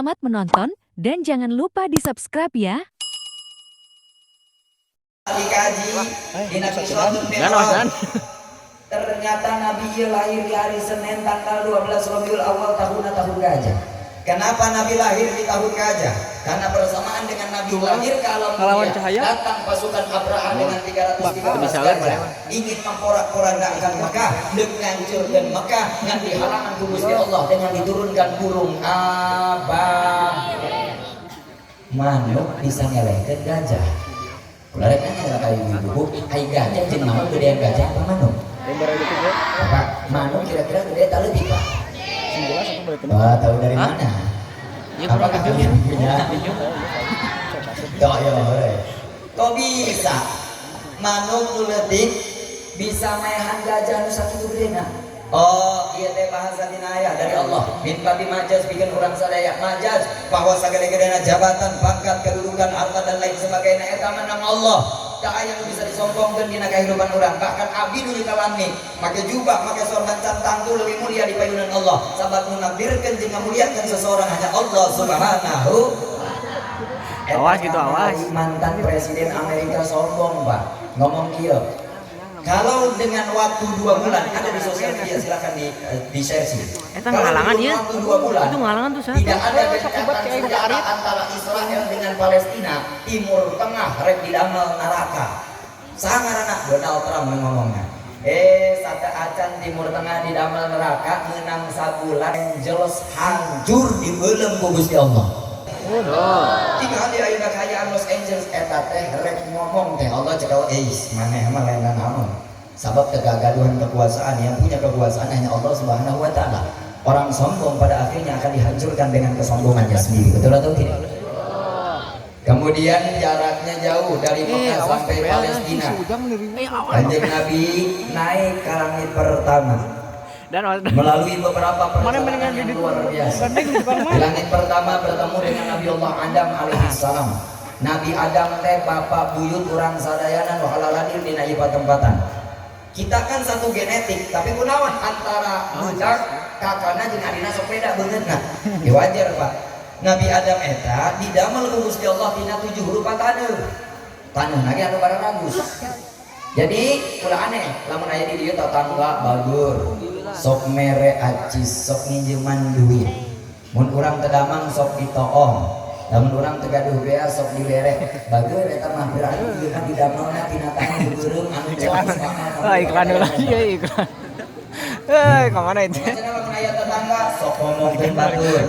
Selamat menonton dan jangan lupa di-subscribe ya. Dikaji di Nabi Shallallahu. Ternyata Nabi lahir di hari Senin tanggal 12 Rabiul Awal tahun gajah. Kenapa Nabi lahir di tahun gajah? Karena bersamaan dengan Nabi lahir ke alam dunia datang pasukan Abraham dengan 313 gajah ingin memporak-porandakan Mekah dengan hancurkan Mekah dengan dihalangan ku Gusti Allah dengan diturunkan burung abang. Manuk bisa ngelengkeun gajah. Kularek nanya kali ibu, ai gajah jeung manuk gedean gajah apa manuk? Bapak, manuk kira-kira gede taleutik Pak? Wah, tahu dari mana? Apakah kalian punya? Kok bisa? Manuk leutik bisa maehan gajah nu sakitu gedena? Oh, iya teh bahasa dina aya dari Allah. Min babi majaz bikin orang sadaya majaz bahwa sagede-gedena jabatan, pangkat, kedudukan, harta dan lain sebagainya eta menang Allah. Tak aya nu bisa disombongkeun dina kehidupan orang. Bahkan abdi nu kalami make jubah, make sorban cantangku lebih mulia di payunan Allah. Sabab munabirkeun jeung ngamuliakeun seseorang hanya Allah Subhanahu. Awas gitu, awas. Mantan presiden Amerika sombong, Pak. Ngomong kieu. Kalau dengan waktu 2 bulan ada di sosial media silakan di share sih. Eta ngalangan ya. Waktu 2 bulan. Itu ngalangan tuh tidak ada dekatan senjata antara Israel dengan Palestina, Timur Tengah rek didamel neraka. Sangarana Donald Trump ngomongnya. Sate acan Timur Tengah didamel neraka menang sabulan Angeles hancur di belem ku Gusti Allah. Tinggal di ayeuna kayaan Los Angeles eta teh rek ngomong teh Allah cekal maneh mah lain naon. Sabab kegagaduhan kekuasaan yang punya kekuasaan hanya Allah Subhanahu wa taala. Orang sombong pada akhirnya akan dihancurkan dengan kesombongannya sendiri. Betul atau tidak? Kemudian jaraknya jauh dari Mekah sampai Palestina. Kanjeng Nabi naik ke langit pertama. Dan Melalui beberapa perjalanan yang luar biasa. Di langit pertama bertemu dengan Nabi Allah Adam alaihissalam. Nabi Adam teh bapak buyut orang sadayana nu halaladir dina ieu tempatan. Kita kan satu genetik, tapi kunaon antara budak kakana jeung adina sok beda beungeutna. Ya wajar, Pak. Nabi Adam eta didamel ku Gusti Allah dina 7 rupa taneuh. Taneuh lagi anu barang bagus. Jadi ulah aneh lamun aya di dieu tatangga bagur. Sok mere acis sok nginjeman duit. Mun urang teu damang sok ditoong. Lamun urang teu gaduh bea sok dibere. Bageul eta mah berarti ieu kan didamelna tina tangan beureum anu ceos. iklan lagi ya iklan. Kemana itu? Maksudna mun aya tetangga sok ngomongkeun batur.